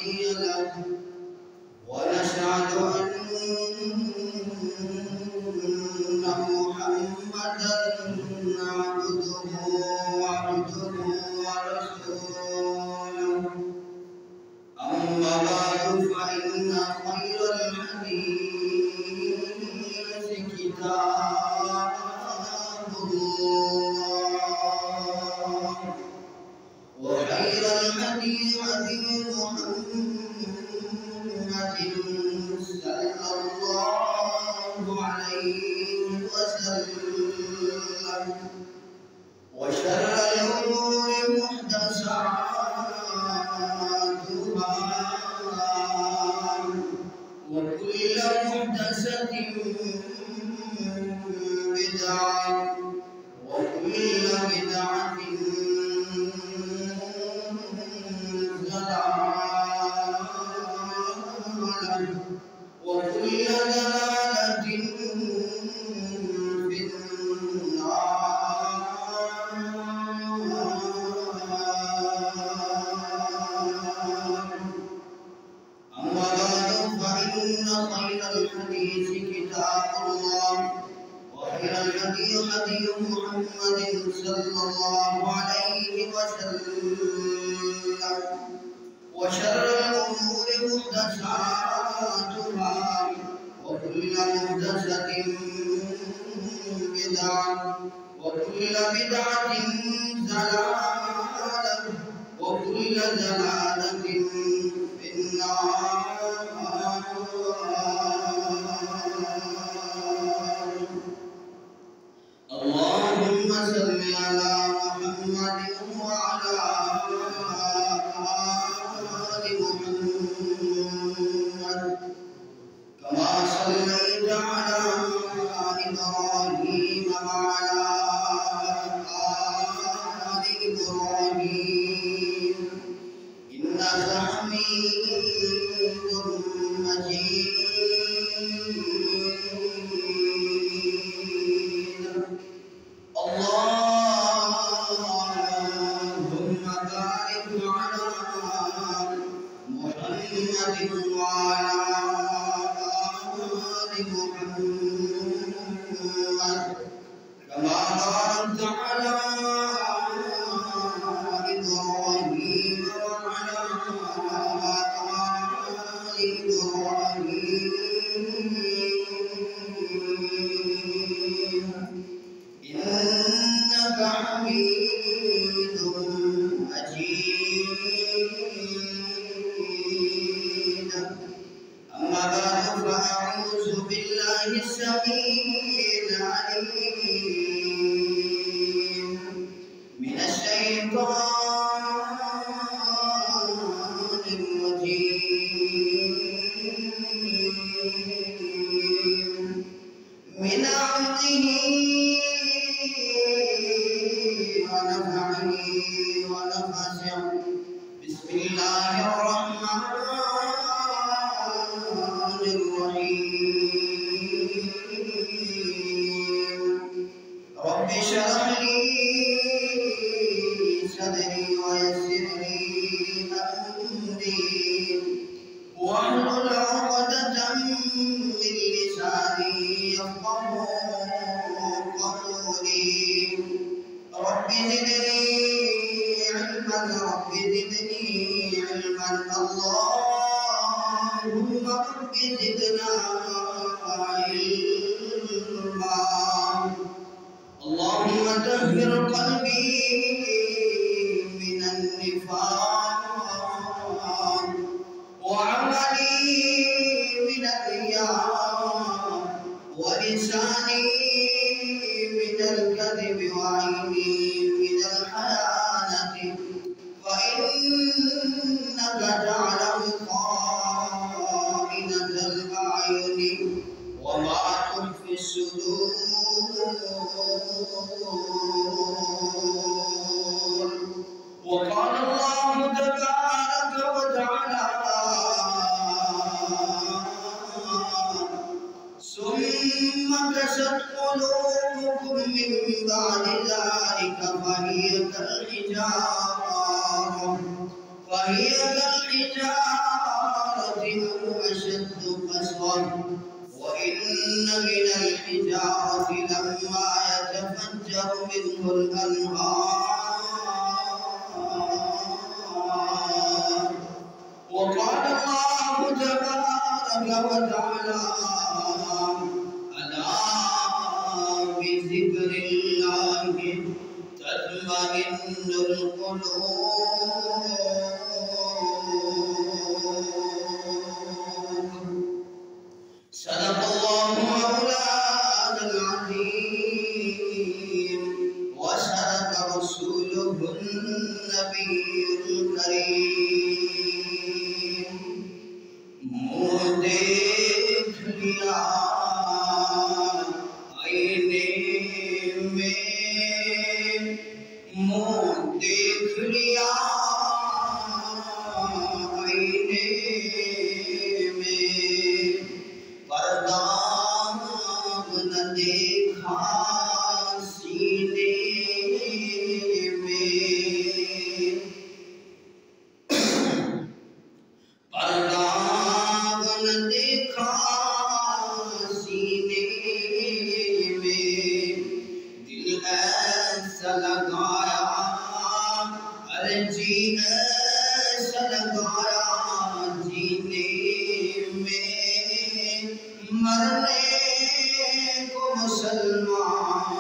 هادي له ونشهد أن محمدا عبده ورسوله أما بعد فإن خير الحديث كتاب الله وخير الهدي هدي محمد صلى الله عليه وسلم وشر الأمور محدثاتها وكل محدثة بدعة وكل بدعة ضلالة وكل ضلالة في النار. أما بعد فإن خير الحديث كتاب الله وخير الهدي هدي محمد صلى الله عليه وسلم وشر الأمور محدثاتها وكل محدثة بدعة وكل بدعة ضلالة وكل ضلالة في النار. اللهم صل على محمد وعلى آل محمد كما صليت على إبراهيم وعلى آل إبراهيم إنك حميد مجيد. اللهم بارك على محمد وعلى آل محمد كما باركت على إبراهيم وعلى آل إبراهيم إنك حميد مجيد. أما بعد فأعوذ بالله السميع العليم من الشيطان الرجيم من عمده ونفعه ونفسه. بسم الله الرحمن الرحيم. رب اشرح لي صدري ويسر لي أمري واحلل عقدة من لساني يفقهوا قولي. رب زدني علما رب زدني علما اللهم رب زدنا علما. اللهم طهر قلبي من النفاق وعملي من الرياء ولساني من الكذب وعيني من الحيانة فإنك تعلم خائنة الأعين وما تخفي الصدور. وقال الله تبارك وتعالى ثم كست قلوبكم من بعد ذلك فهي كالحجارة أو أشد قسوة وإن من الحجارة لما يتفجر منه الأنهار وقال الله تبارك وتعالى ألا بذكر الله تطمئن القلوب صدق الله مولانا العظيم وصدق رسوله النبي الكريم منہ دیکھ لیا آئینے میں منہ دیکھ لیا آئینے میں پردہ نہ دیکھا سینے میں پردہ نہ دیکھا سینے میں دل ایسا لگایا ارے جی ایسا لگایا جینے میں مرنے کو مسلمان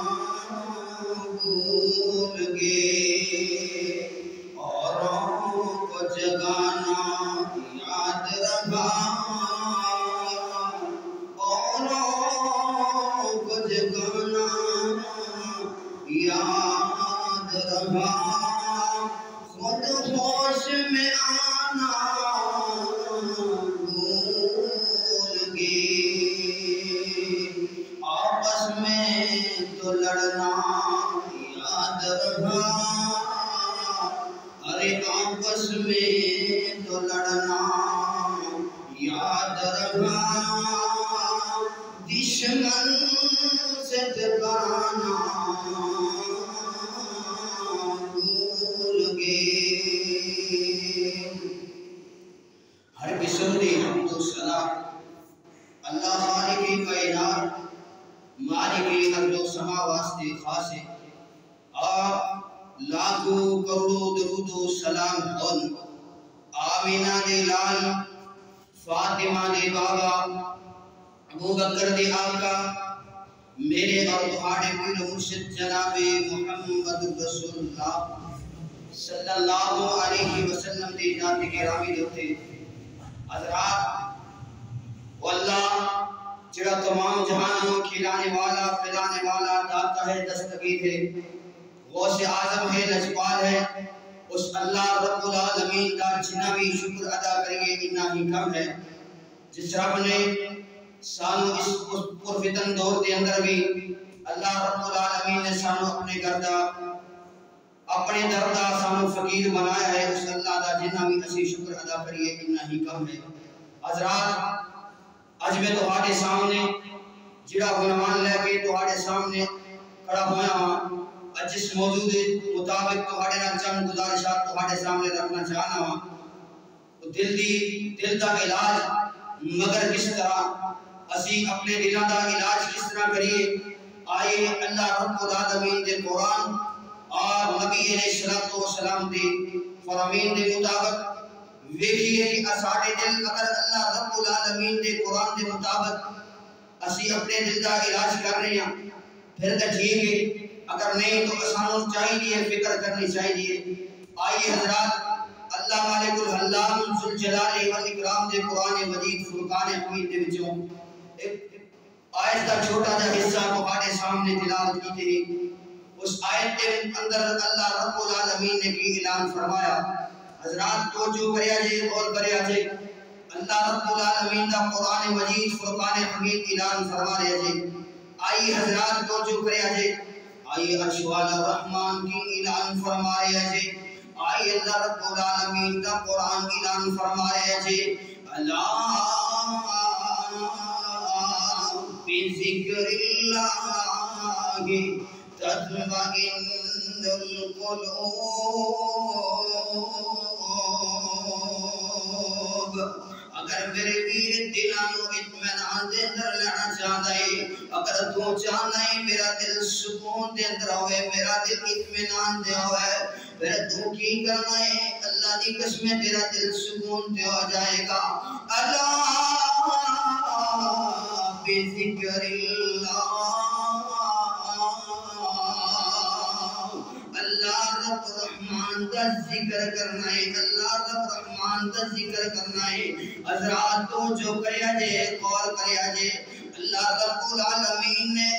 بھول گئے اوروں کو جگانا یاد رہا اوروں کو جگانا یاد رہا خود ہوش میں آنا بھول گئے آپس میں تو لڑنا یاد رہا ارے آپس میں تو لڑنا یاد رہا دشمن سے ٹکرانا بھول گئے ہر قسم کی حمد و ثنا اللہ خالق کائنات مالک ارض و سما واسطے خاص ہے آپ لاکھوں کروڑوں درود و سلام ہون آمینہ دے لال فاطمہ دے بابا ابو بکر دے آقا میرے اور تمہارے پیر مرشد جناب محمد رسول اللہ صلی اللہ علیہ وسلم دے ذات گرامی ہوتے حضرات واللہ جڑا تمام جہانوں کھلانے والا پلانے والا داتا ہے دستگیر ہے غوث اعظم ہے لجپال ہے اس اللہ رب العالمین کا جتنا بھی شکر ادا کریے اتنا ہی کم ہے جس رب نے سانو اس پرفتن دور کے اندر بھی اللہ رب العالمین نے سانو اپنے گردہ اپنے دردہ سانو فقیر بنایا ہے اس اللہ کا جتنا بھی اسی شکر ادا کریے اتنا ہی کم ہے حضرات اج میں تہاڈے سامنے جڑا عنوان لے کے تہاڈے سامنے کھڑا ہویا ہاں جس موضوع کے مطابق تہاڈے نال چند گزارشات تہاڈے سامنے رکھنا چاہنا ہاں دل دا علاج مگر کس طرح اسی اپنے دلاں دا علاج کس طرح کریے آئے اللہ رب العالمین دے قرآن اور نبی علیہ السلام دے فرامین دے مطابق ویکھیے کہ اساڈے دل اگر اللہ رب العالمین دے قرآن دے مطابق اسی اپنے دل دا علاج کر رہے ہیں پھر تو ٹھیک ہے اگر نہیں تو اسانوں چاہیے فکر کرنی چاہیے آئیے حضرات اللہ مالک الحلام ذوالجلال والاکرام دے قرآن مجید فرقان حمید دے وچوں ایک آیت کا چھوٹا سا حصہ تمہارے سامنے تلاوت کی تھی اس آیت کے اندر اللہ رب العالمین نے کی اعلان فرمایا حضرات توجہ کریا جے اور کریا جے اللہ رب العالمین دا قرآن مجید فرقان حمید اعلان فرما رہے جے آئیے حضرات توجہ کریا جے آئیے اشوال الرحمن کی اعلان فرما رہے جے آئیے اللہ رب العالمین دا قرآن اعلان فرما رہے جے اللہ بذکر اللہ تطمئن القلوب اگر میرے ویر دلانو اطمینان دے اندر لینا چاہتا ہے اگر تو چاہنا ہے میرا دل سکون دے اندر ہوئے میرا دل اطمینان دے ہوئے پھر تو کی کرنا ہے اللہ دی قسم تیرا دل سکون دے ہو جائے گا اللہ بذکر اللہ اللہ رب رحمان کا ذکر کرنا ہے اللہ رب رحمان کا ذکر کرنا ہے حضرات تو جو کریا جے غور کریا جے اللہ رب العالمین نے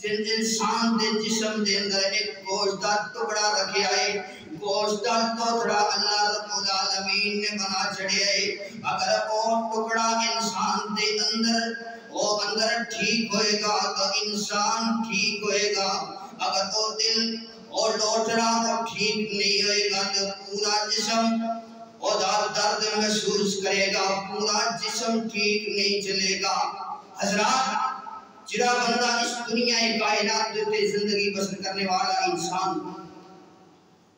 جن انسان دے جسم دے اندر ایک گوشت دا ٹکڑا رکھیا ہے گوشت دا ٹکڑا اللہ رب العالمین نے بنا چھڑیا ہے اگر وہ ٹکڑا انسان دے اندر وہ اندر ٹھیک ہوئے گا تو انسان ٹھیک ہوئے گا اگر وہ دل اور لوٹڑا وہ ٹھیک نہیں ہوئے گا تو پورا جسم اور درد محسوس کرے گا پورا جسم ٹھیک نہیں چلے گا حضرات جڑا بندہ اس دنیا کائنات تے زندگی بسر کرنے والا انسان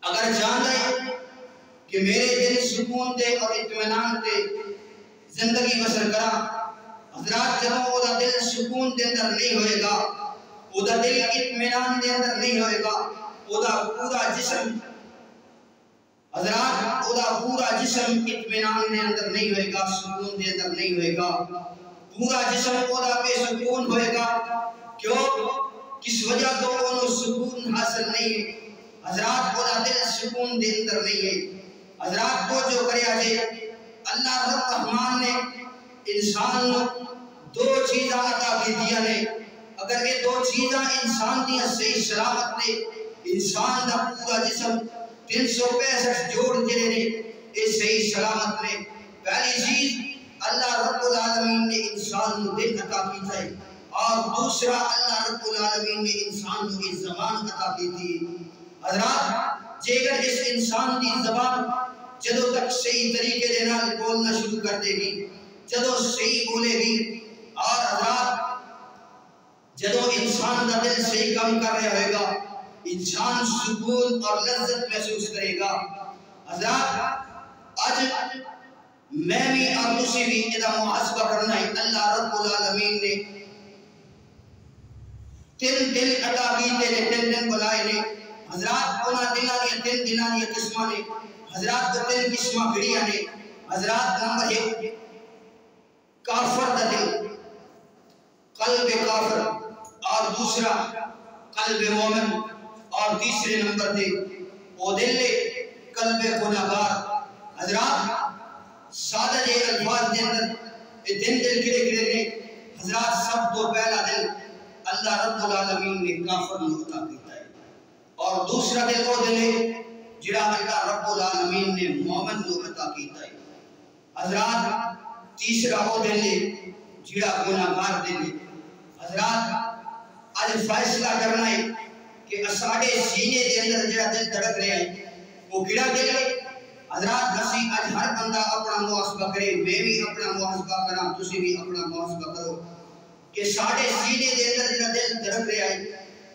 اگر جانتا ہے کہ میرے دل سکون دے اور اطمینان دے زندگی بسر کرا حضرات جب وہ دل سکون دے اندر نہیں ہوئے گا وہ دل اطمینان دے اندر نہیں ہوئے گا وہ پورا جسم حضرات وہ پورا جسم اطمینان دے اندر نہیں ہوئے گا سکون دے اندر نہیں ہوئے گا پورا جسم پورا بے سکون ہوئے گا کیوں کس وجہ تو انہوں سکون حاصل نہیں ہے حضرات پورا دل سکون دے اندر نہیں ہے حضرات کو جو کریا جائے اللہ رب رحمان نے انسان دو چیزاں عطا کی دیا نے اگر یہ دو چیزاں انسان دیا صحیح سلامت نے انسان دا پورا جسم 365 جوڑ جڑے نے یہ صحیح سلامت نے پہلی چیز اللہ رب العالمین نے انسان کو دل عطا کی تھی اور دوسرا اللہ رب العالمین نے انسان کو اس زبان عطا کی تھی حضرات جیگر اس انسان کی زبان جدو تک صحیح طریقے دے نال بولنا شروع کر دے گی جدو صحیح بولے گی اور حضرات جدو انسان کا دل صحیح کام کر رہا ہوئے گا انسان سکون اور لذت محسوس کرے گا حضرات آج میں بھی اور تسی بھی ادھا محاسبہ کرنا ہے اللہ رب العالمین نے تین دل عطا کیتے نے تین دن بلائے نے حضرات انہاں دلانیاں تین دلانیاں قسمہ نے حضرات کو تین قسمہ گھڑیاں نے حضرات نمبر 1 کافر دا دل قلب کافر اور دوسرا قلب مومن اور تیسرے نمبر دے وہ دل قلب گناہگار حضرات سادہ جے الفاظ دے اندر یہ دل گرے گرے نے حضرات سب تو پہلا دل اللہ رب العالمین نے کافر نے عطا کیتا ہے اور دوسرا دل وہ دل ہے جڑا اللہ رب العالمین نے مومن نے عطا کیتا ہے حضرات تیسرا وہ دل ہے جڑا گناہگار دل ہے حضرات آج فیصلہ کرنا ہے کہ اساڑے سینے دے اندر جڑا دل دھڑک رہا ہے وہ کیڑا دل ہے حضرات مسیح آج ہر بندہ اپنا محاسبہ کرے میں بھی اپنا محاسبہ کراں تسی بھی اپنا محاسبہ کرو کہ ساڑے سینے دے اندر جڑا دل دھڑک رہا ہے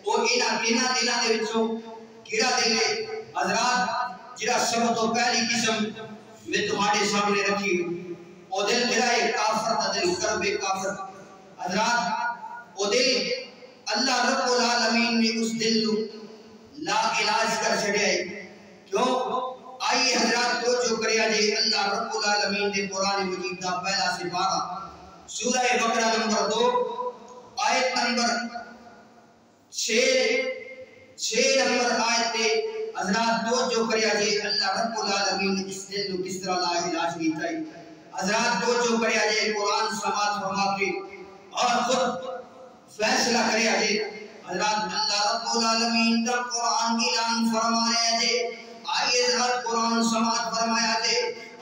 وہ انہاں تیناں دلاں دے وچوں کیڑا دل ہے حضرات جڑا سب تو پہلی قسم میں تمہارے سامنے رکھی وہ دل جڑا ہے کافر دا دل قلب کافر حضرات وہ دل اللہ رب العالمین نے اس دل کو لا علاج کر چھڑیا ہے کیوں آئیے حضرات تو جو کریا جے اللہ رب العالمین نے قرآن مجید دا پہلا سپارہ سورہ بقرہ نمبر 2 آیت نمبر 6 نمبر آیت تے حضرات تو جو کریا جے اللہ رب العالمین نے اس دل کو کس طرح لا علاج کیتا ہے حضرات تو جو کریا جے قرآن سماعت فرما کے اور خود فیصلہ کریا جے حضرات اللہ رب العالمین کا قرآن اعلان فرمایا جے آئیے حضرات قرآن سماعت فرمایا جے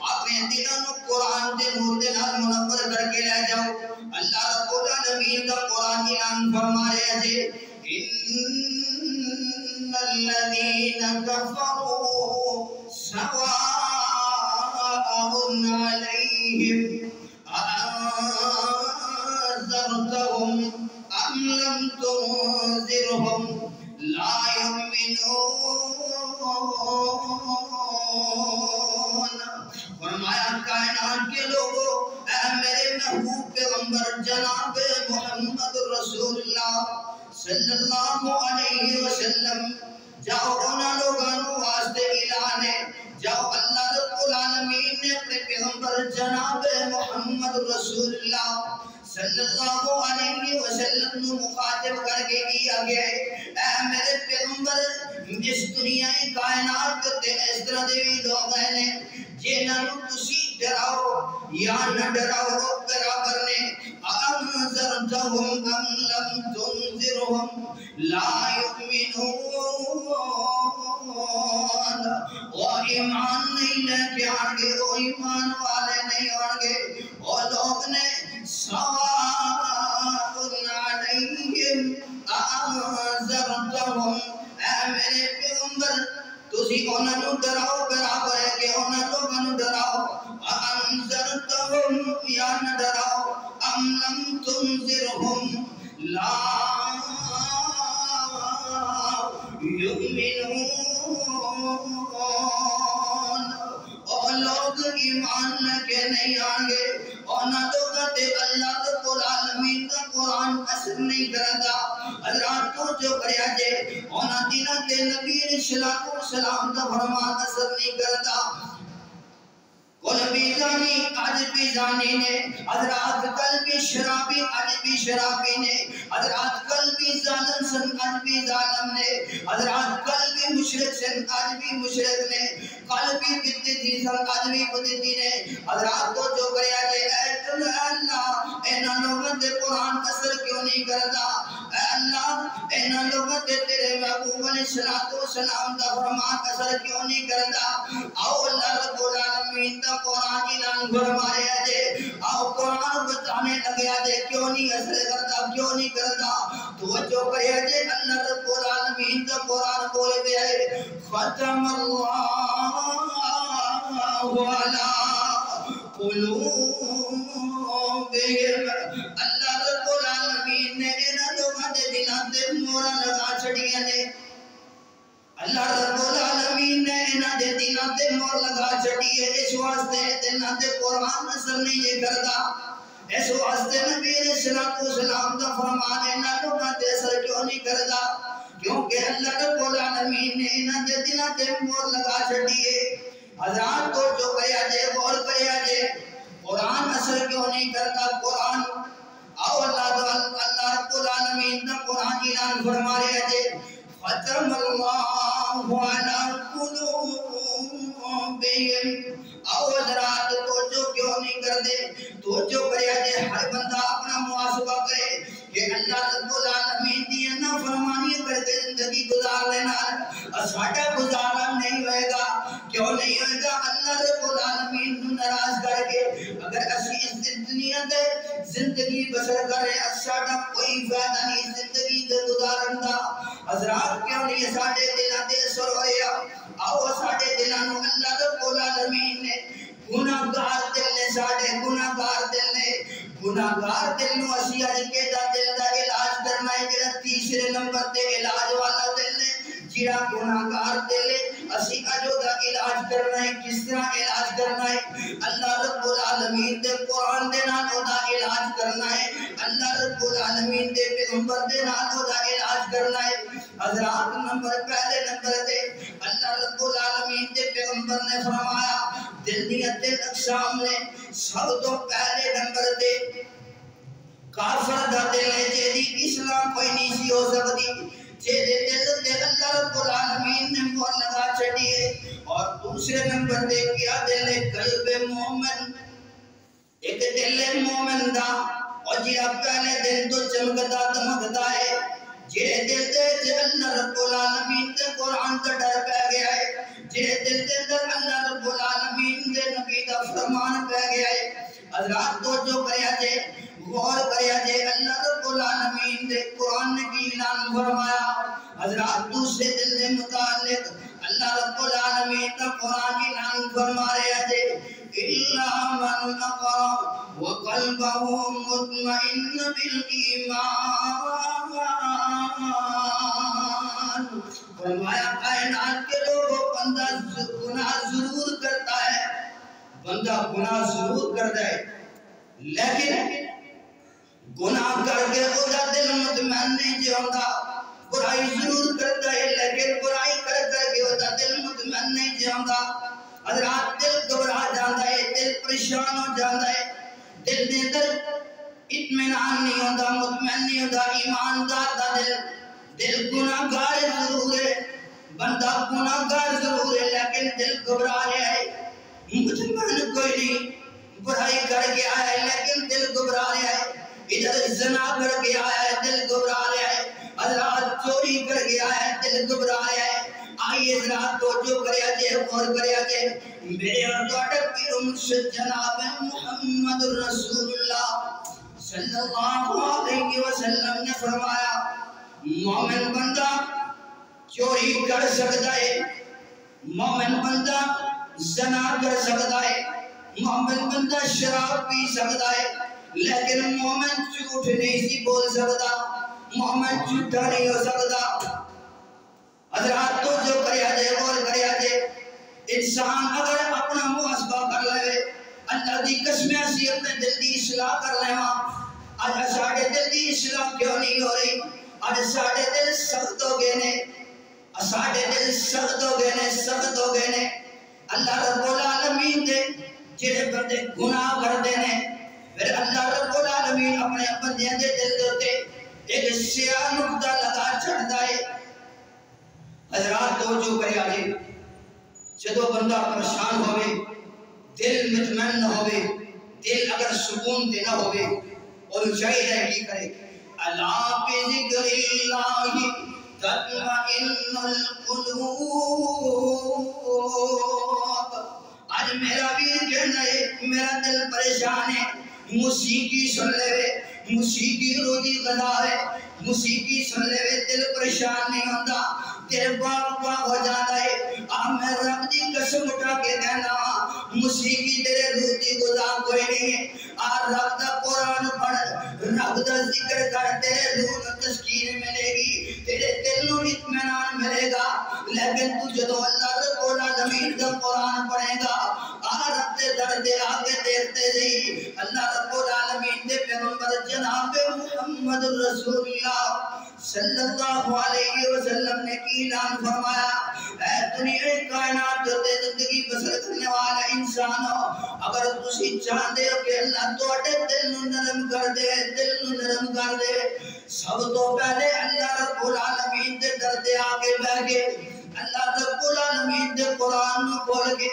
اپنے دلوں قرآن دے نور دے نال منور کر کے لے جاؤ اللہ رب العالمین کا قرآن اعلان فرمایا جے ان الذين كفروا سواء عليهم أأنذرتهم أم لم تنذرهم لا يؤمنون فرمایا کائنات کے لوگوں اے میرے محبوب پیغمبر جناب محمد رسول اللہ صلی اللہ علیہ وسلم جاؤ انہاں لوگوں واسطے اعلان ہے، جاؤ اللہ رب العالمین نے اپنے پیغمبر جناب محمد رسول اللہ صلی اللہ علیہ وسلم نو مخاطب کر کے کیا گیا ہے، اے میرے پیغمبر اس دنیا کائنات تے اس طرح دے بھی لوگ ہیں جنہاں نو تسی ڈراؤ یا نہ ڈراؤ برابر نے، انذرتهم ام لم تنذرهم لا یؤمنون، وہ ایمان نہیں لے کے آن گے، وہ ایمان والے نہیں آن گے، وہ لوگ نے سواء علیہم انذرتهم، اے میرے پیغمبر تسی انہاں نو ڈراؤ برابر ہے کہ انہاں لوگوں نو ڈراؤ، انذرتهم یا نہ ڈراؤ، ام لم تنذرهم لا یؤمنون، اور لوگ ایمان لے کے نہیں آن گے، انہاں لوگوں تے اللہ رب العالمین کا قرآن اثر نہیں کرتا۔ حضرات تو جو کریا جے انہاں دنوں تے نبی علیہ السلام کا فرمان اثر نہیں کرتا۔ قلبی زانی آج بھی زانی نے، حضرات قلبی شرابی آج بھی شرابی نے، حضرات قلبی ظالم سن آج بھی ظالم نے، حضرات قلبی مشرک سن آج بھی مشرک نے، قلبی بدتی سن آج بھی بدتی نے۔ حضرات تو جو کریا جے اے اللہ اینا لوگوں تے قرآن اثر کیوں نہیں کرتا، اے اللہ اینا لوگوں تے تیرے محبوب علیہ السلام دا فرمان اثر کیوں نہیں کرتا۔ آؤ اللہ رب العالمین دا قرآن اعلان فرمایا جے، آؤ قرآن بتانے لگیا جے کیوں نہیں اثر کرتا، کیوں نہیں کرتا۔ توجہ کریا جے اللہ رب العالمین دا قرآن بول دے ہے، ختم اللہ علی قلوبہم، اللہ رب العالمین نے انہاں لوگاں دے دلاں تے مہراں لگا چھڑیاں نے، اللہ رب العالمین نے انہاں دے دلاں تے مہر لگا چھڑی ہے، اس واسطے انہاں تے قرآن اثر نہیں کرتا، اس واسطے نبی علیہ السلام کا فرمان انہاں لوگاں تے اثر کیوں نہیں کرتا، کیونکہ اللہ رب العالمین نے انہاں دے دلاں تے مہر لگا چھڑی ہے۔ حضرات تو جو کریا جے غور کریا جے قرآن اثر کیوں نہیں کرتا، قرآن آؤ اللہ رب العالمین دا قرآن اعلان فرما رہا جے، ختم اللہ علی قلوبہم، آؤ حضرات توجہ کیوں نہیں کر دے، توجہ کریا جے ہر بندہ اپنا محاسبہ کرے کہ اللہ رب العالمین دی نافرمانی کر کے زندگی گزار لینا ساڈا گزارا نہیں ہوئے گا، کیوں نہیں ہوئے گا؟ اللہ رب العالمین کو ناراض کر کے اگر اسی اس دنیا دے زندگی بسر کرے ساڈا کوئی فائدہ نہیں زندگی دے گزارن دا۔ حضرات کیوں نہیں ساڈے دلاں تے اثر ہویا؟ آؤ ساڈے دلاں نو اللہ رب العالمین نے گناہگار دل نے، ساڈے گناہگار دل نے، گناہگار دل نو اسی اج کیڑا دل دا علاج کرنا ہے، جڑا تیسرے نمبر تے علاج والا دل نے، جڑا گناہگار دل ہے اسی اج دا علاج کرنا ہے۔ کس طرح علاج کرنا ہے؟ اللہ رب العالمین دے قرآن دے نال او دا علاج کرنا ہے، اللہ رب العالمین دے پیغمبر دے نال او دا علاج کرنا ہے۔ حضرات نمبر پہلے نمبر دے اللہ رب العالمین دے پیغمبر نے فرمایا دل دی تین اقسام نے، سب تو پہلے نمبر دے کافر دا دل ہے جیدی اسلام کوئی نہیں سی ہو سکتی، جیدے دل تے اللہ رب العالمین نے مہر لگا چھڑی ہے، اور دوسرے نمبر دے کیا دل ہے قلب مومن، ایک دل ہے مومن دا، اور جیڑا پہلے دل تو چمکتا دمکتا ہے، جیڑے دل دے اللہ رب العالمین دے قرآن کا ڈر پہ گیا ہے، جیڑے دل دے اللہ رب العالمین دے نبی دا فرمان پہ گیا ہے۔ حضرات تو جو کریا جے غور کریا جے اللہ رب العالمین دے قرآن کی اعلان فرمایا۔ حضرات دوسرے دل دے متعلق اللہ رب العالمین کا قرآن اعلان فرما رہا جے إِلَّا مَنْ أَقَرَ وَقَلْبَهُ مُطْمَئِنٌ بِالْإِيمَانِ، فرمایا کائنات کے لوگوں بندہ گناہ ضرور کرتا ہے، بندہ گناہ ضرور کرتا ہے، لیکن گناہ کر کے خدا دل مطمئن نہیں جاؤں برائی ضرور کرتا ہے لیکن برائی کر کے خدا دل مطمئن نہیں جاؤں حضرات دل گھبرا جاتا ہے دل پریشان ہو جاتا ہے دل دے اندر اطمینان نہیں ہوتا مطمئن نہیں ہوتا ایماندار دا دل گناہگار ضرور ہے بندہ گناہگار ضرور ہے لیکن دل گھبرا رہا ہے مطمئن کوئی نہیں برائی کر کے آیا ہے لیکن دل گھبرا رہا ہے ادھر زنا کر کے آیا ہے دل گھبرا رہا ہے حضرات چوری کر کے آیا ہے دل گھبرا رہا ہے آئیے حضرات توجہ کریا جے غور کریا جے میرے اور دوڑے پیر مرشد جناب محمد رسول اللہ صلی اللہ علیہ وسلم نے فرمایا مومن بندہ چوری کر سکتا ہے مومن بندہ زنا کر سکتا ہے مومن بندہ شراب پی سکتا ہے لیکن مومن جھوٹ نہیں سی بول سکتا مومن جھوٹا نہیں ہو سکتا حضرات تو جو کریا جائے غور کریا جائے انسان اگر اپنا محاسبہ کر لے اللہ دی قسم اسی اپنے دل دی اصلاح کر لے آج ساڑھے دل دی اصلاح کیوں نہیں ہو رہی آج ساڑھے دل سخت ہو گئے نے ساڑھے دل سخت ہو گئے نے سخت ہو گئے نے اللہ رب العالمین دے جڑے بندے گناہ کر دے نے پھر اللہ رب العالمین اپنے بندیاں دے دل دوتے ایک سیاہ نقطہ لگا چھڑتا ہے حضرات توجہ کرے آجے جدو بندہ پریشان ہوئے دل مطمئن نہ ہوئے دل اگر سکون دے نہ ہوئے اور چاہیے ہے کی کرے اللہ پہ ذکر اللہ تطمئن القلوب آج میرا ویر کہنا ہے میرا دل پریشان ہے موسیقی سن لے موسیقی روزی غذا ہے موسیقی سن لے دل پریشان نہیں ہوتا تیرے باپ ہو جاتا ہے میں رب دی قسم اٹھا کے کہنا موسیقی تیرے روزی غذا کوئی نہیں ہے رب دا قرآن پڑھ رب دا ذکر کر تیرے روح نو تسکین ملے گی تیرے دل نو اطمینان ملے گا لیکن تو جدو اللہ رب العالمین دا قرآن پڑھے گا رب دے درد آگے دیکھتے رہی اللہ رب العالمین دے پیغمبر جناب محمد رسول اللہ صلی اللہ علیہ وسلم نے کی اعلان فرمایا اے دنیا کائنات جو زندگی بسر کرنے والا انسان ہو اگر تسی چاہتے ہو کہ اللہ توڑے دل نو نرم کر دے دل نو نرم کر دے سب تو پہلے اللہ رب العالمین دے درد آگے بہ گئے اللہ رب العالمین دے قرآن نو کھول کے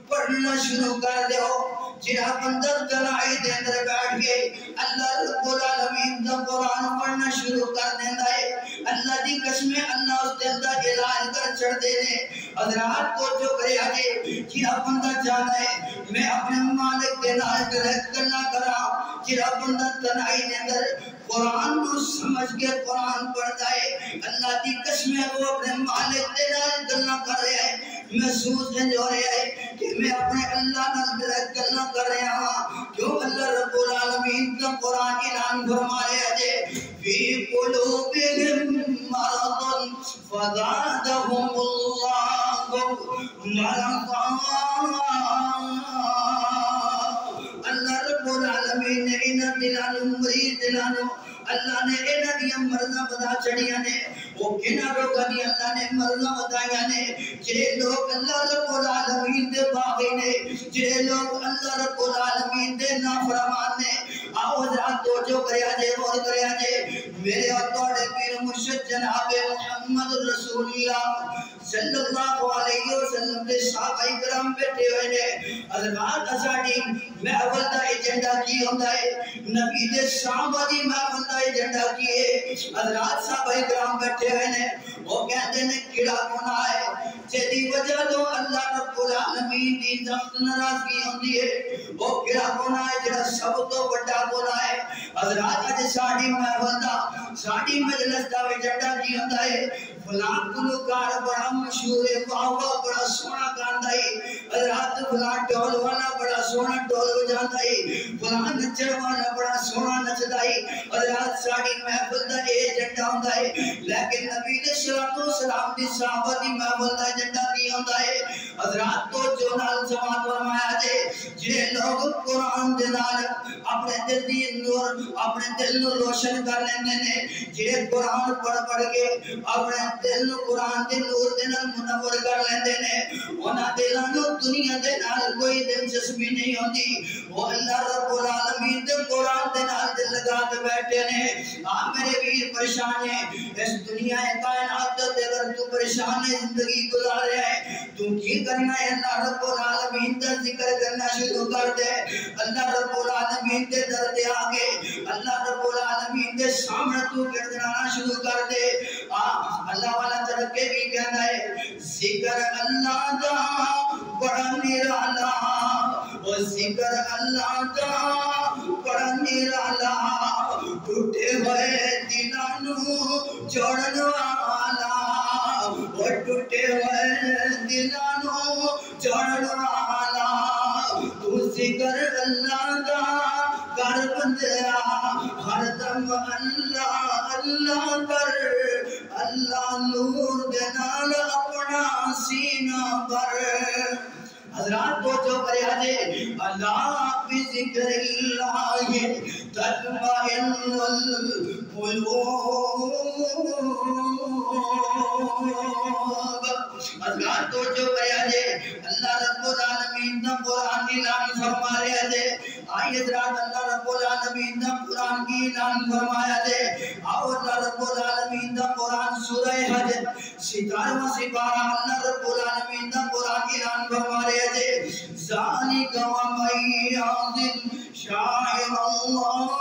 پڑھنا شروع کر دے ہو جہاں بندر تنائی دے اندر بیٹھ گئے اللہ رب العالمین دا قرآن پڑھنا شروع کر دینا ہے اللہ دی قسم اللہ اس دل دا علاج کر چھڑ دینے حضرات کو جو کرے آجے جہاں بندہ چاہتا ہے میں اپنے مالک کے نال ڈائریکٹ کرنا کرا جہاں بندہ تنائی دے اندر قرآن کو سمجھ کے قرآن پڑھتا ہے اللہ دی قسم وہ اپنے مالک کے نال کرنا کر رہا ہے محسوس نہیں ہو رہا ہے کہ میں اپنے اللہ نال ڈائریکٹ کرنا کر رہا ہوں کیوں اللہ رب العالمین کا قرآن اعلان فرما رہا ہے فی قلوبہم مرض فزادہم اللہ مرضا اللہ رب العالمین نے انہاں دلانو مریض دلانو اللہ نے انہاں دیا مرضاں بدا چڑھیاں نے وہ کنہ لوگاں دی اللہ نے مرضاں بدائیاں نے جڑے لوگ اللہ رب العالمین دے باغی نے جڑے لوگ اللہ رب العالمین دے نافرمان نے آؤ حضرات توجہ کریا جے غور کریا جے میرے اور توڑے پیر مرشد جناب محمد رسول اللہ صلی اللہ علیہ وسلم دے صحابہ کرام بیٹھے ہوئے نے حضرات اساڑی محفل دا ایجنڈا کی ہوتا ہے نبی دے صحابہ دی محفل دا ایجنڈا کی ہے حضرات صحابہ کرام بیٹھے ہوئے نے وہ کہتے ہیں کیڑا گناہ ہے جیدی وجہ تو اللہ رب العالمین دی سخت ناراضگی ہوندی ہے وہ کیڑا گناہ ہے جڑا سب تو بڑا گناہ ہے حضرات اج ساڈی محفل دا ساڈی مجلس دا ایجنڈا کی ہوندا ہے فلاں گلوکار بڑا مشہور ہے واہ واہ بڑا سونا گاندا ہے حضرات فلاں ڈول والا بڑا سونا ڈول بجاندا ہے فلاں نچن والا بڑا سونا نچدا ہے حضرات ساڈی محفل دا ایجنڈا ہوندا ہے لیکن نبی علیہ الصلوۃ والسلام دی صحابہ دی محفل دا ایجنڈا کی ہوندا ہے حضرات تو جو نال سماعت فرمایا جے جڑے لوگ قرآن دے نال اپنے دل دی نور اپنے دل نو روشن کر لیندے نے جڑے قرآن پڑھ کے اپنے دل نو قرآن دے نور دے نال منور کر لیندے نے انہاں دلاں نو دنیا دے نال کوئی دلچسپی نہیں ہوندی وہ اللہ رب العالمین دے قرآن دے نال دل لگا کے بیٹھے نے میرے ویر پریشان ہے اس دنیا کائنات دے اگر تو پریشان ہے زندگی گزار رہا ہے تو کی کرنا ہے اللہ رب العالمین دا ذکر کرنا شروع کر دے اللہ رب العالمین دے در دے آگے اللہ رب العالمین دے سامنے تو گردانا شروع کر دے اللہ والا ترکے بھی کہنا ہے ذکر اللہ دا بڑا نرالا وہ ذکر اللہ دا بڑا نرالا ٹوٹے ہوئے دلانو جوڑن والا وہ ٹوٹے ہوئے دلانو جوڑن والا تو ذکر اللہ دا کر بندیا ہر دم اللہ اللہ کر اللہ نور دے نال اپنا سینہ پر حضرات تو جو کریا دے اللہ بذکر اللہ تطمئن القلوب حضرات تو جو کریا دے اللہ رب العالمین دا قرآن کی اعلان فرما رہا دے آئی حضرات اللہ رب العالمین دا قرآن کی اعلان فرمایا دے آؤ اللہ رب العالمین دا قرآن سورہ حج 17واں سپارہ اللہ رب العالمین دا قرآن کی اعلان فرما رہا دے ذالک ومن یعظم شعائر اللہ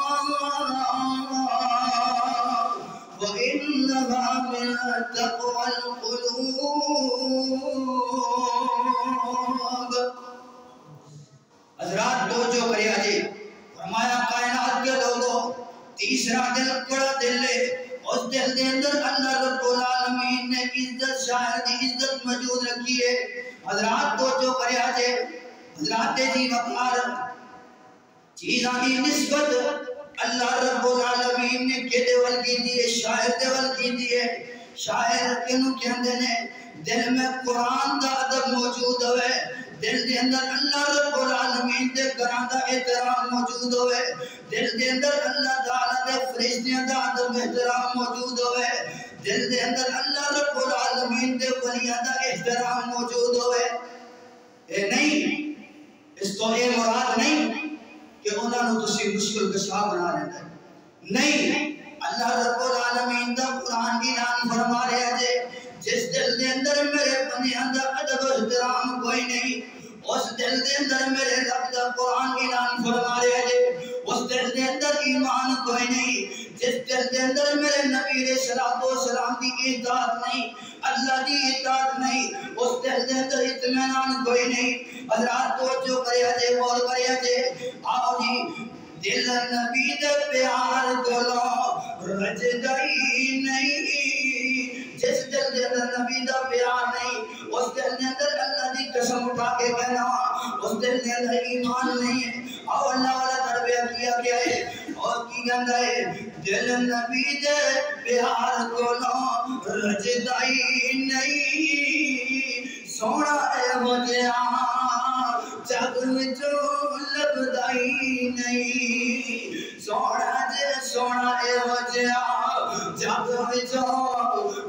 وإنها من تقوى القلوب حضرات دو جو کریا جی فرمایا کائنات کے لوگوں تیسرا دل بڑا دل ہے اس دل دے اندر اللہ رب العالمین نے عزت شاعر دی عزت موجود رکھی ہے حضرات دو جو کریا جی حضرات دی وقار چیزاں دی نسبت اللہ رب العالمین نے کدے ول کی دی شاعر دے ول کی دی ہے شاعر کنوں کہندے نے دل میں قرآن دا ادب موجود ہوئے دل دے اندر اللہ رب العالمین دے گھراں دا احترام موجود ہوئے دل دے اندر اللہ تعالی دے فرشتیاں دا ادب احترام موجود ہوئے دل دے اندر اللہ رب العالمین دے ولیاں دا احترام موجود ہوئے اے نہیں اس تو اے مراد نہیں کہ انہاں نو تسی مشکل کشا بنا لیتا ہے نہیں اللہ رب العالمین دا قرآن کی اعلان فرما رہا ہے جس دل دے اندر میرے بندیاں دا ادب احترام کوئی نہیں اس دل دے اندر میرے رب دا قرآن کی اعلان فرما رہا ہے اس دل دے اندر ایمان کوئی نہیں جس دل دے اندر میرے نبی علیہ السلام دی اطاعت نہیں اللہ دی اطاعت نہیں اس دل دے اندر اطمینان کوئی نہیں حضرات توجہ کریا جے غور کریا جے آؤ جی دل نبی دے پیار کولو رجدائی نہیں جس دل دے اندر نبی دا پیار نہیں اس دل دے اندر اللہ دی قسم اٹھا کے کہنا اس دل دے اندر ایمان نہیں ہے اور اللہ والا تربیہ کیا گیا ہے اور کی گندہ ہے دل نبی دے پیار کولو رجدائی نہیں سونا اے وجہ جگ وچوں لبدائی نہیں سونا اے وجہ جگ وچوں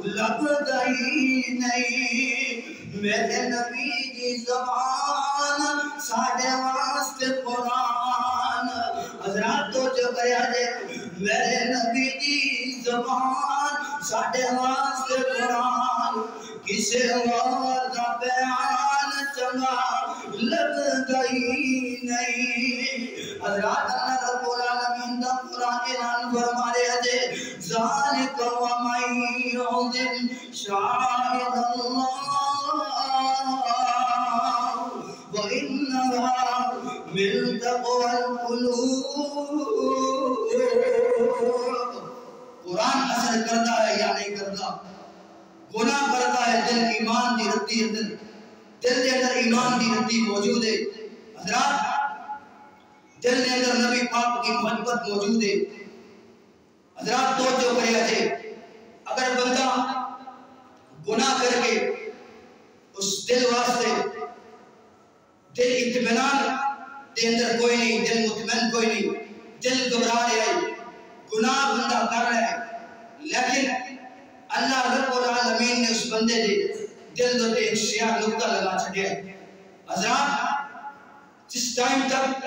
لبدائی نہیں میرے نبی دی زبان ساڈے واسطے قرآن حضرات تو جو کریا جے میرے نبی دی زبان ساڈے واسطے قرآن کسے اور دا بیان چنگا لگ گئی نہیں حضرات اللہ رب العالمین دا قرآن اعلان فرما رہے تھے ذالک ومن یعظم شعائر اللہ وإنها من تقوى القلوب قرآن اثر کرتا ہے یا نہیں کرتا گناہ کرتا ہے دل ایمان دی رتی دل دے اندر ایمان دی رتی موجود ہے حضرات دل نے اندر نبی پاک کی محبت موجود ہے. حضرات توجہ کرے اجے اگر بندہ گناہ کر کے اس دل واسطے دل اطمینان دے اندر کوئی نہیں، دل مطمئن کوئی نہیں، دل گھبرا رہا ہے، گناہ بندہ کر رہا ہے، لیکن اللہ رب العالمین نے اس بندے دے دل دے ایک سیاہ نقطہ لگا چھڑیا ہے. حضرات جس ٹائم تک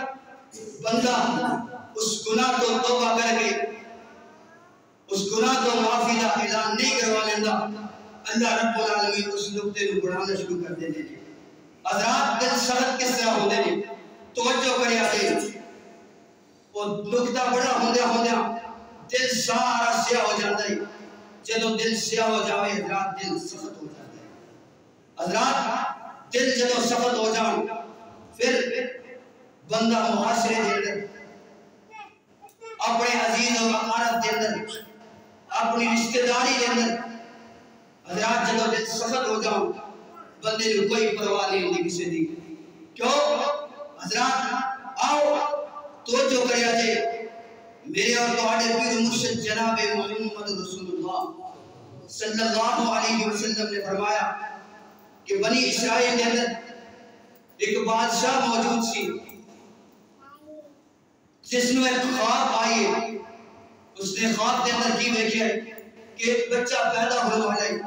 بندہ اس گناہ کو توبہ کر کے اس گناہ کو معافی کا اعلان نہیں کروا لینا، اللہ رب العالمین اس نقطے کو بڑھانا شروع کر دے. حضرات دل سخت کس طرح ہوتے ہیں؟ توجہ کرے آئے وہ نقطہ بڑا ہوندیا دل سارا سیاہ ہو جاتا ہے. جدو دل سیاہ ہو جاوے حضرات دل سخت ہو جاتا ہے. حضرات دل جدو سخت ہو جان پھر بندہ محاصرے دے اندر اپنے عزیز و اقارب دے اندر اپنی رشتہ داری دے اندر حضرات جدو دل سخت ہو جاؤ بندے نے کوئی پرواہ نہیں ہوتی کسی دی. کیوں؟ حضرات آؤ توجہ کریا جے میرے اور تہاڈے پیر مرشد جناب محمد رسول اللہ صلی اللہ علیہ وسلم نے فرمایا کہ بنی اسرائیل کے اندر ایک بادشاہ موجود سی جس نے ایک خواب آئی ہے. اس نے خواب کے اندر کی دیکھا کہ ایک بچہ پیدا ہونے والا ہے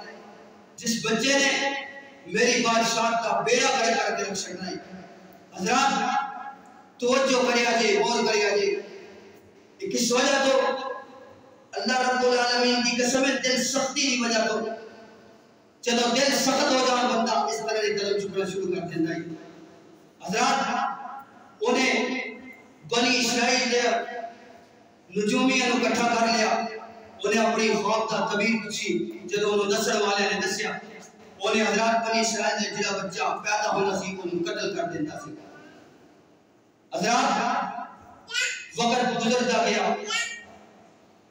جس بچے نے میری بادشاہ کا بیڑا کر کے رکھ سکنا ہے. حضرات توجہ کریا جے غور کریا جے کس وجہ تو اللہ رب العالمین کی قسم ہے دل سختی کی وجہ تو جب دل سخت ہو جائے بندہ اس طرح کے قدم چکنا شروع کر دیتا ہے. حضرات انہیں بنی اسرائیل نے نجومیاں کو اکٹھا کر لیا، انہیں اپنی خواب کا تعبیر پوچھی. جب انہوں دسن والے نے دسیا انہیں حضرات بنی اسرائیل نے جڑا بچہ پیدا ہونا سی انہوں قتل کر دیتا سی. حضرات وقت گزرتا گیا،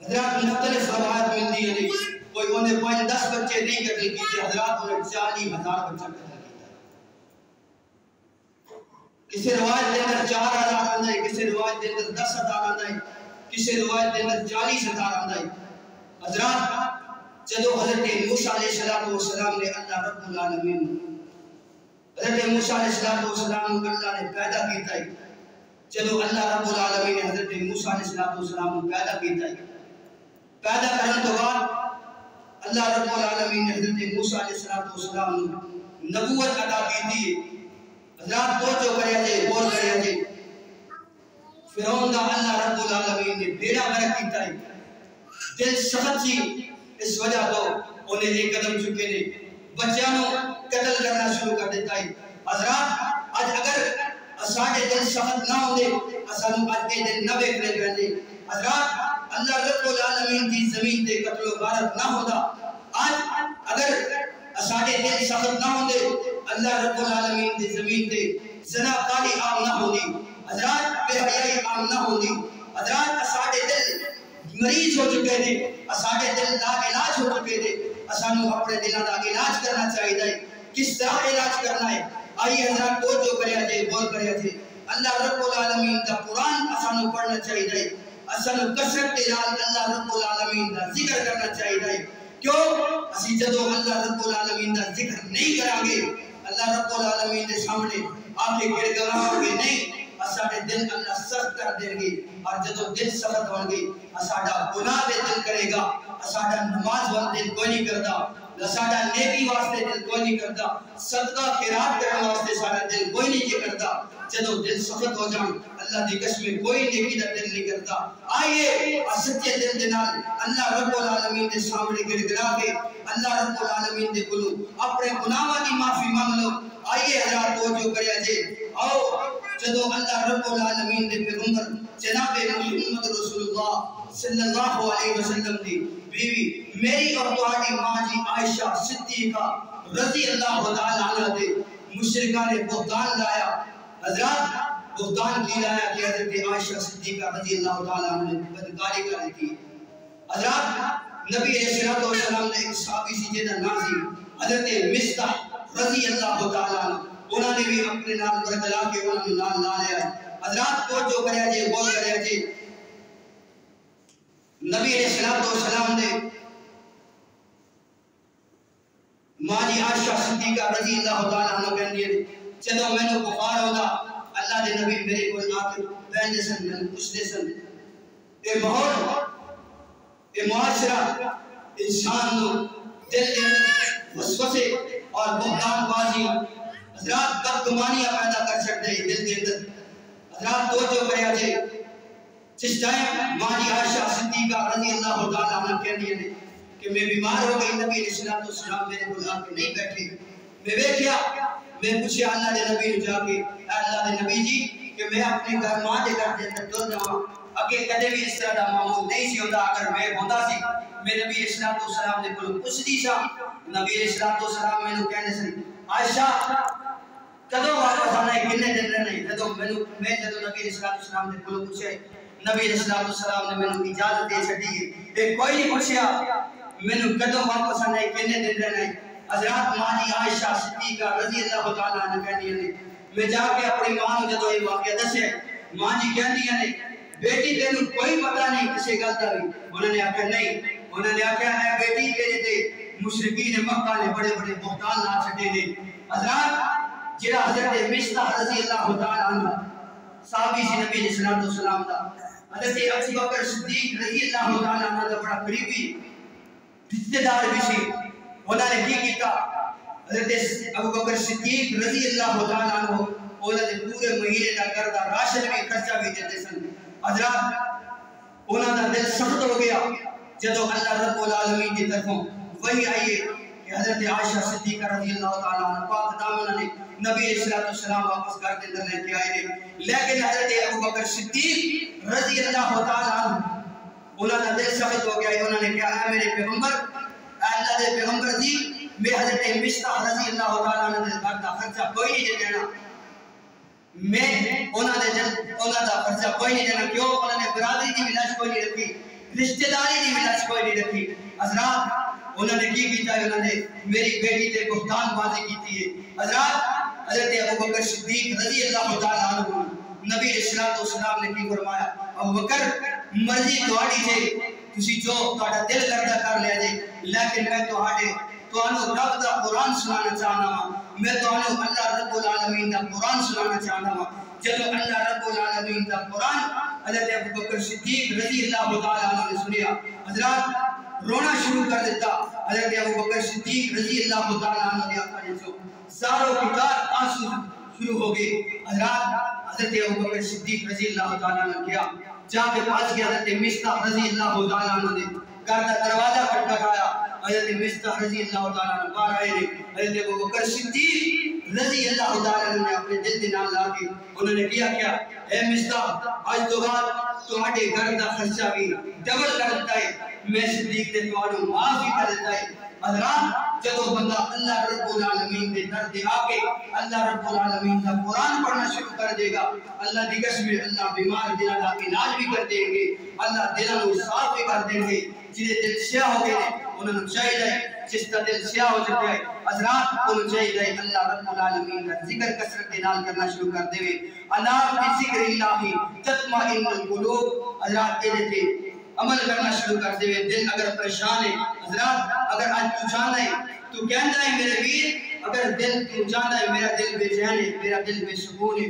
حضرات مختلف روایت ملتی ہیں کوئی انہیں 5-10 بچے نہیں قتل کیتے، حضرات انہیں 40,000 بچہ قتل کیتا. کسی روایت کے اندر 4,000 آتا ہے، کسی روایت کے اندر 10,000 آتا ہے، کسی روایت کے اندر 40,000 آتا ہے. حضرات جدو حضرت موسیٰ علیہ السلام نے اللہ رب العالمین حضرت موسیٰ علیہ السلام کو اللہ نے پیدا کیتا ہے. جدو اللہ رب العالمین نے حضرت موسیٰ علیہ السلام کو پیدا کیتا ہے، پیدا کرنے تو بعد اللہ رب العالمین نے حضرت موسیٰ علیہ السلام کو نبوت عطا کی تھی. حضرات توجہ کریا جے غور کریا جے فرعون دا اللہ رب العالمین نے بیڑا گرک کیتا ہے. دل سخت سی اس وجہ تو انہیں ایک قدم چکے نے بچیاں قتل کرنا شروع کر دیتا ہے. حضرات آج اگر اساڑے دل سخت نہ ہوندے اسانو آج کے دل نہ بیکھنے پہنے. حضرات اللہ رب العالمین کی زمین تے قتل و غارت نہ ہوتا. آج اگر اساڑے دل سخت نہ ہوندے اللہ رب العالمین کی زمین تے زناکاری عام نہ ہوندی، حضرات بے حیائی عام نہ ہوندی. حضرات اساڑے دل مریض ہو چکے تھے، اساڑے دل لا علاج ہو چکے تھے. اسانو اپنے دلوں کا علاج کرنا چاہیے. کس طرح علاج کرنا ہے؟ آئیے حضرات توجہ کریا جے غور کریا جے اللہ رب العالمین کا قرآن اسانو پڑھنا چاہیے. اسانو کثرت نال اللہ رب العالمین کا ذکر کرنا چاہیے. کیوں؟ اسی جدو اللہ رب العالمین کا ذکر نہیں کریں گے اللہ رب العالمین کے سامنے آپ کے گڑ گڑاؤ گے نہیں، اساڑے دل اللہ سخت کر دیں گے. اور جدو دل سخت ہوں گے اساڑا گناہ دے دل کرے گا، اساڑا نماز وال دل کوئی نہیں کرتا، اساڑا نیکی واسطے دل کوئی نہیں کرتا، صدقہ خیرات کرنے واسطے سارا دل کوئی نہیں کرتا. جدو دل سخت ہو جان اللہ دی قسم کوئی نیکی دا دل نہیں کرتا. آئیے سچے دل دے نال اللہ رب العالمین دے سامنے گڑ گڑا کے اللہ رب العالمین دے کولوں اپنے گناہاں دی معافی مانگ لو. آئیے حضرات توجہ کریا جے آؤ جدو اللہ رب العالمین دے پیغمبر جناب محمد رسول اللہ صلی اللہ علیہ وسلم دی بیوی میری اور تہاڈی ماں جی عائشہ صدیقہ رضی اللہ تعالی عنہ دے مشرکاں نے بہتان لایا. حضرات بہتان کی لایا کہ حضرت عائشہ صدیقہ رضی اللہ تعالی عنہ نے بدکاری کر دی. حضرات نبی علیہ السلام نے ایک صحابی سی جنہ نازی حضرت مصطح رضی اللہ تعالی عنہ انہوں نے بھی اپنے نال برگلا کے انہوں نے نال لا لیا. حضرات توجہ کریا جی، غور کریا جی. نبی علیہ السلام نے ماں جی عائشہ صدیقہ رضی اللہ تعالیٰ عنہ کہندی ہے جدوں مینوں بخار ہوندا اللہ دے نبی میرے کول آ کے بیٹھدے سن، مینوں پوچھدے سن. اے ماحول، اے معاشرہ انسان نو دل دے وسوسے اور بہتان بازی حضرات بدگمانیاں پیدا کر سکتے ہیں دل کے اندر. حضرات توجہ کریا جی. جس ٹائم ماں جی عائشہ صدیقہ رضی اللہ تعالیٰ عنہ کہندی ہے کہ میں بیمار ہو گئی، نبی علیہ السلام میرے کو آ کے نہیں بیٹھے. میں ویکھیا، میں پوچھیا اللہ دے نبی نو جا کے، اے اللہ دے نبی جی کہ میں اپنے گھر ماں دے گھر دے اندر ٹر جاواں. اگے کدے بھی اس طرح دا معمول نہیں سی ہوندا. اگر میں ہوندا سی میں نبی علیہ السلام دے کول پوچھدی سا. نبی علیہ السلام مینوں کہندے سن عائشہ کدوں واپس آنا ہے، کنے دن رہنا ہے. جدوں میں نبی علیہ السلام دے کول پوچھیا نبی علیہ السلام نے مینوں اجازت دے چھڈی ہے. اے کوئی نہیں پوچھیا مینوں کدوں واپس آنا ہے، کنے دن رہنا ہے. حضرات ماں جی عائشہ صدیقہ رضی اللہ تعالیٰ عنہ کہندی ہیں میں جا کے اپنی ماں نوں جدوں یہ واقعہ دسیا ماں جی کہندی ہیں بیٹی تینوں کوئی پتہ نہیں کسے گل دا بھی. انہوں نے آکھیا نہیں. انہوں نے آکھیا اے بیٹی تیرے تے مشرکین مکہ نے بڑے بڑے بہتان لا چھڈے نے. حضرات جڑا حضرت مصطفی رضی اللہ تعالیٰ عنہ صحابی سی نبی علیہ السلام دا، حضرت ابو بکر صدیق رضی اللہ تعالیٰ عنہ دا بڑا قریبی رشتہ دار بھی سی. انہوں نے کی کیتا حضرت ابو بکر صدیق رضی اللہ تعالیٰ عنہ انہوں نے پورے مہینے دا گھر دا راشن بھی خرچہ بھی دیتے سن. حضرات انہوں دا دل سخت ہو گیا جدو اللہ رب العالمین کی طرفوں وہی آئیے کہ حضرت عائشہ صدیقہ رضی اللہ تعالیٰ عنہ پاک دامنہ نے نبی علیہ السلام واپس گھر کے اندر لے کے آئے نے. لیکن حضرت ابو بکر صدیق رضی اللہ تعالیٰ عنہ انہوں نے دل سخت ہو گیا. انہوں نے کہا اے میرے پیغمبر، اے اللہ دے پیغمبر جی میں حضرت مصطفی رضی اللہ تعالیٰ عنہ دے گھر دا خرچہ کوئی نہیں دینا. میں انہوں دا خرچہ کوئی نہیں دینا. کیوں؟ انہوں نے برادری دی ملاج کوئی نہیں رکھی، رشتہ داری دی ملاج کوئی نہیں رکھی. حضرات انہوں نے کی کیتا ہے، انہوں نے میری بیٹی تے بہتان بازی کیتی ہے. حضرات حضرت ابو بکر صدیق رضی اللہ تعالیٰ عنہ نبی علیہ السلام نے کی فرمایا ابو بکر مرضی تہاڈی جے تسی جو تہاڈا دل کردا کر لیا جے، لیکن میں تہانوں رب دا قرآن سنانا چاہنا ہاں. میں تہانوں اللہ رب العالمین دا قرآن سنانا چاہنا ہاں. جدو اللہ رب العالمین دا قرآن حضرت ابو بکر صدیق رضی اللہ تعالیٰ عنہ نے سنیا، حضرات رونا شروع کر دیتا. حضرت ابو بکر صدیق رضی اللہ تعالیٰ عنہ نے اپنے جو زارو کتار آنسو شروع ہو گئے. حضرات حضرت ابو بکر صدیق رضی اللہ تعالیٰ عنہ کیا جا کے پاس گیا. حضرت مصطفی رضی اللہ تعالیٰ عنہ نے گھر کا دروازہ کھٹکھایا. حضرت مصطفی رضی اللہ تعالیٰ عنہ باہر آئے نے. حضرت ابو بکر صدیق رضی اللہ تعالیٰ عنہ نے اپنے دل دے نال لا کے انہوں نے کیا اے مصطفی آج تو بعد تہاڈے گھر دا خرچہ بھی ڈبل کر دیتا ہے، میں صدیق نے تہانوں معاف ہی کر دیتا ہے. حضرات جدو بندہ اللہ رب العالمین دے در دے آ کے اللہ رب العالمین دا قرآن پڑھنا شروع کر دے گا، اللہ دی قسم اللہ بیمار دلوں دا علاج بھی کر دیں گے، اللہ دلوں کو صاف بھی کر دیں گے. جنہیں دل سیاہ ہو گئے انہوں نے چاہیے جس کا دل سیاہ ہو چکا ہے حضرات انہوں چاہیے اللہ رب العالمین کا ذکر کثرت کے نال کرنا شروع کر دے. اللہ بذکر اللہ تطمئن القلوب. حضرات دل تے عمل کرنا شروع کر دے. دل اگر پریشان ہے حضرات، اگر آج تو جانا ہے تو کہنا ہے میرے ویر، اگر دل تو جانا ہے میرا دل بے چین ہے، میرا دل بے سکون ہے.